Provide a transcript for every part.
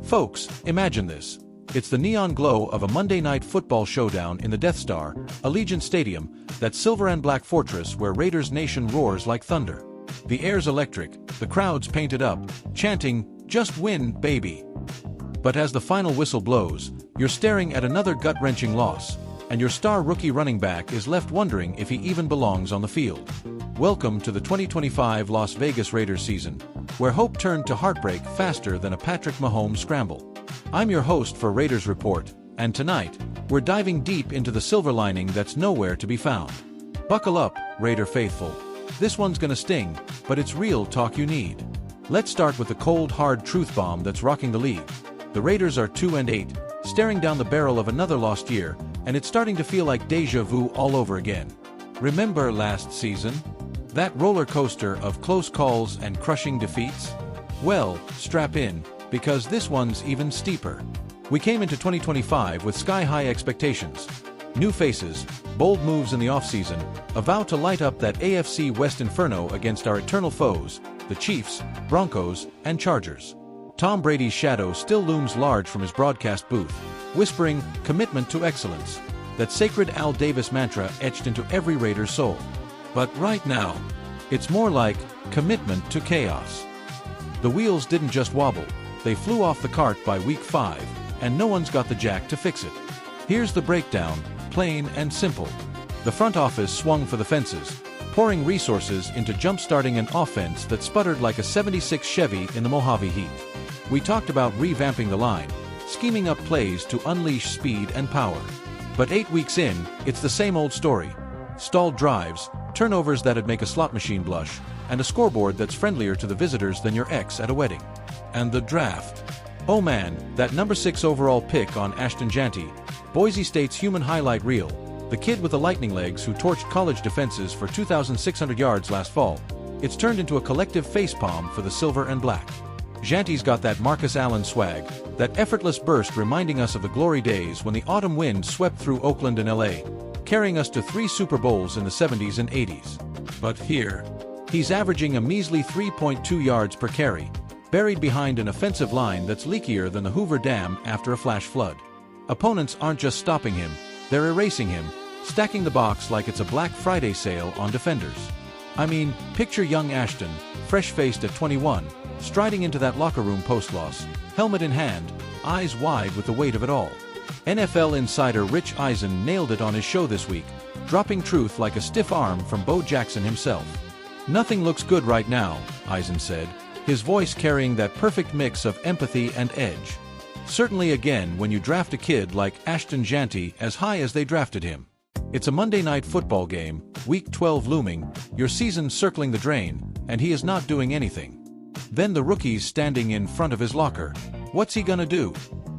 Folks, imagine this. It's the neon glow of a Monday night football showdown in the Death Star, Allegiant Stadium, that silver and black fortress where Raiders Nation roars like thunder. The air's electric, the crowd's painted up, chanting, "Just win, baby." But as the final whistle blows, you're staring at another gut-wrenching loss, and your star rookie running back is left wondering if he even belongs on the field. Welcome to the 2025 Las Vegas Raiders season, where hope turned to heartbreak faster than a Patrick Mahomes scramble. I'm your host for Raiders Report, and tonight, we're diving deep into the silver lining that's nowhere to be found. Buckle up, Raider faithful. This one's gonna sting, but it's real talk you need. Let's start with the cold, hard truth bomb that's rocking the league. The Raiders are 2-8, staring down the barrel of another lost year, and it's starting to feel like déjà vu all over again. Remember last season? That roller coaster of close calls and crushing defeats? Well, strap in, because this one's even steeper. We came into 2025 with sky-high expectations. New faces, bold moves in the offseason, a vow to light up that AFC West inferno against our eternal foes, the Chiefs, Broncos, and Chargers. Tom Brady's shadow still looms large from his broadcast booth, whispering, "Commitment to excellence," that sacred Al Davis mantra etched into every Raider's soul. But right now, it's more like commitment to chaos. The wheels didn't just wobble, they flew off the cart by week 5, and no one's got the jack to fix it. Here's the breakdown, plain and simple. The front office swung for the fences, pouring resources into jump-starting an offense that sputtered like a '76 Chevy in the Mojave heat. We talked about revamping the line, scheming up plays to unleash speed and power. But 8 weeks in, it's the same old story. Stalled drives, turnovers that'd make a slot machine blush, and a scoreboard that's friendlier to the visitors than your ex at a wedding. And the draft. Oh man, that number 6 overall pick on Ashton Jeanty, Boise State's human highlight reel, the kid with the lightning legs who torched college defenses for 2,600 yards last fall. It's turned into a collective facepalm for the silver and black. Jeanty's got that Marcus Allen swag, that effortless burst reminding us of the glory days when the autumn wind swept through Oakland and LA, carrying us to 3 Super Bowls in the 70s and 80s. But here, he's averaging a measly 3.2 yards per carry, buried behind an offensive line that's leakier than the Hoover Dam after a flash flood. Opponents aren't just stopping him, they're erasing him, stacking the box like it's a Black Friday sale on defenders. I mean, picture young Ashton, fresh-faced at 21, striding into that locker room post-loss, helmet in hand, eyes wide with the weight of it all. NFL insider Rich Eisen nailed it on his show this week, dropping truth like a stiff arm from Bo Jackson himself. "Nothing looks good right now," Eisen said, his voice carrying that perfect mix of empathy and edge. Certainly again when you draft a kid like Ashton Jeanty as high as they drafted him. It's a Monday night football game, week 12 looming, your season circling the drain, and he is not doing anything. Then the rookie's standing in front of his locker. What's he gonna do?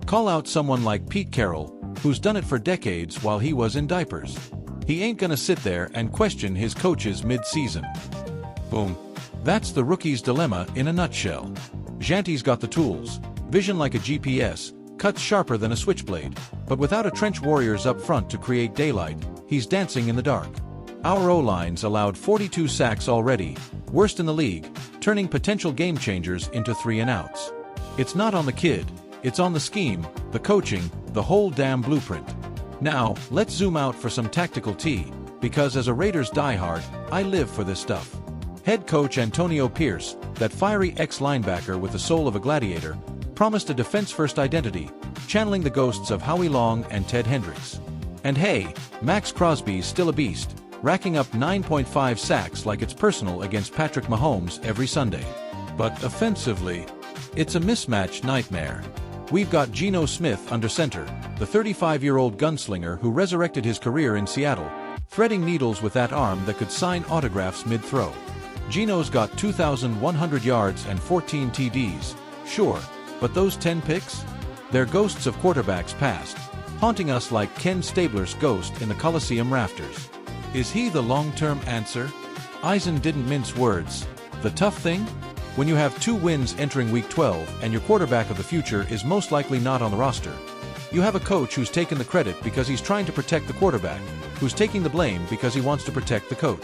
Call out someone like Pete Carroll, who's done it for decades while he was in diapers. He ain't gonna sit there and question his coaches mid-season. Boom. That's the rookie's dilemma in a nutshell. Jeanty's got the tools, vision like a GPS, cuts sharper than a switchblade, but without a trench warriors up front to create daylight, he's dancing in the dark. Our O-lines allowed 42 sacks already, worst in the league, turning potential game changers into 3-and-outs. It's not on the kid, it's on the scheme, the coaching, the whole damn blueprint. Now, let's zoom out for some tactical tea, because as a Raiders diehard, I live for this stuff. Head coach Antonio Pierce, that fiery ex-linebacker with the soul of a gladiator, promised a defense-first identity, channeling the ghosts of Howie Long and Ted Hendricks. And hey, Max Crosby's still a beast, racking up 9.5 sacks like it's personal against Patrick Mahomes every Sunday. But offensively, it's a mismatch nightmare. We've got Geno Smith under center, the 35-year-old gunslinger who resurrected his career in Seattle, threading needles with that arm that could sign autographs mid-throw. Geno's got 2,100 yards and 14 TDs, sure, but those 10 picks? They're ghosts of quarterbacks past, haunting us like Ken Stabler's ghost in the Coliseum rafters. Is he the long-term answer? Eisen didn't mince words. The tough thing? When you have 2 wins entering week 12 and your quarterback of the future is most likely not on the roster, you have a coach who's taken the credit because he's trying to protect the quarterback, who's taking the blame because he wants to protect the coach.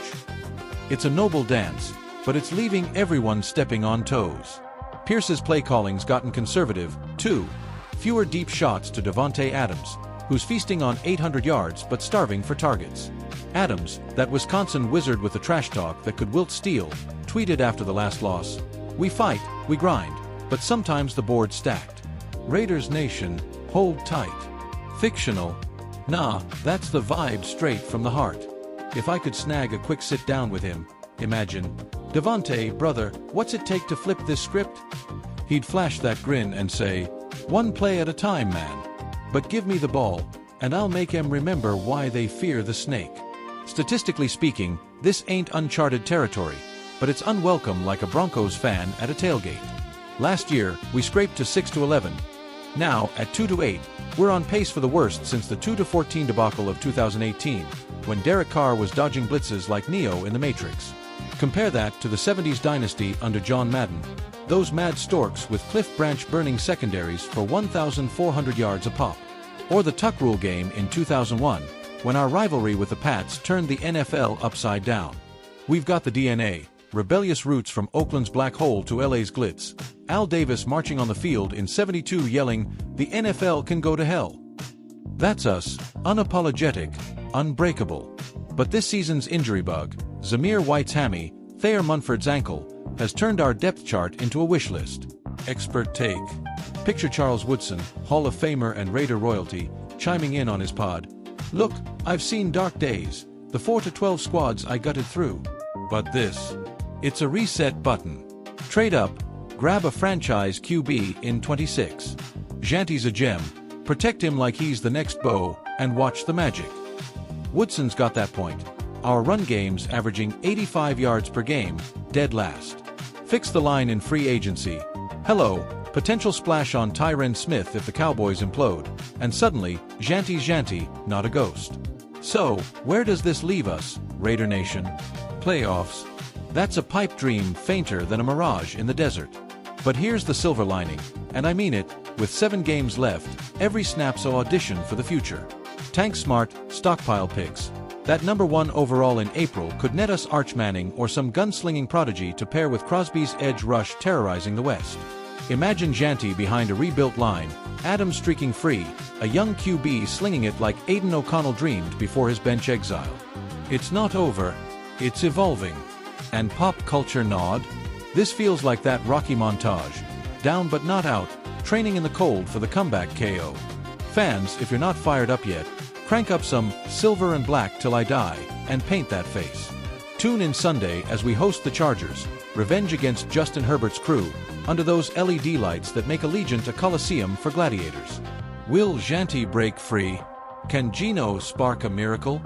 It's a noble dance, but it's leaving everyone stepping on toes. Pierce's play calling's gotten conservative, 2. Fewer deep shots to Davante Adams, who's feasting on 800 yards but starving for targets. Adams, that Wisconsin wizard with the trash talk that could wilt steel, tweeted after the last loss, "We fight, we grind, but sometimes the board's stacked. Raiders Nation, hold tight." Fictional? Nah, that's the vibe straight from the heart. If I could snag a quick sit down with him, imagine, "Davante, brother, what's it take to flip this script?" He'd flash that grin and say, "One play at a time, man. But give me the ball, and I'll make 'em remember why they fear the snake." Statistically speaking, this ain't uncharted territory, but it's unwelcome like a Broncos fan at a tailgate. Last year, we scraped to 6-11. Now, at 2-8, we're on pace for the worst since the 2-14 debacle of 2018, when Derek Carr was dodging blitzes like Neo in the Matrix. Compare that to the 70s dynasty under John Madden, those mad storks with Cliff Branch burning secondaries for 1,400 yards a pop. Or the Tuck Rule game in 2001, when our rivalry with the Pats turned the NFL upside down. We've got the DNA, rebellious roots from Oakland's black hole to LA's glitz, Al Davis marching on the field in 72 yelling, "The NFL can go to hell." That's us, unapologetic, unbreakable. But this season's injury bug, Zamir White's hammy, Thayer Munford's ankle, has turned our depth chart into a wish list. Expert take. Picture Charles Woodson, Hall of Famer and Raider royalty, chiming in on his pod. "Look, I've seen dark days, the 4-12 squads I gutted through. But this? It's a reset button. Trade up, grab a franchise QB in 26. Janty's a gem, protect him like he's the next Bo, and watch the magic." Woodson's got that point. Our run game's averaging 85 yards per game, dead last. Fix the line in free agency. Hello, potential splash on Tyron Smith if the Cowboys implode, and suddenly, Janty's Janty, not a ghost. So, where does this leave us, Raider Nation? Playoffs? That's a pipe dream fainter than a mirage in the desert. But here's the silver lining, and I mean it, with 7 games left, every snap's an audition for the future. Tank smart, stockpile picks. That #1 overall in April could net us Arch Manning or some gunslinging prodigy to pair with Crosby's edge rush terrorizing the West. Imagine Janty behind a rebuilt line, Adams streaking free, a young QB slinging it like Aidan O'Connell dreamed before his bench exile. It's not over, it's evolving. And pop culture nod? This feels like that Rocky montage. Down but not out, training in the cold for the comeback KO. Fans, if you're not fired up yet, crank up some Silver and Black Till I Die and paint that face. Tune in Sunday as we host the Chargers, revenge against Justin Herbert's crew, under those LED lights that make Allegiant a coliseum for gladiators. Will Janty break free? Can Geno spark a miracle?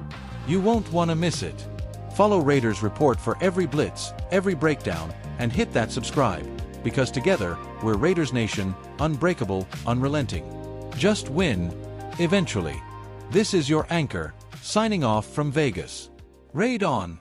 You won't want to miss it. Follow Raiders Report for every blitz, every breakdown, and hit that subscribe, because together, we're Raiders Nation, unbreakable, unrelenting. Just win, eventually. This is your anchor, signing off from Vegas. Raid on!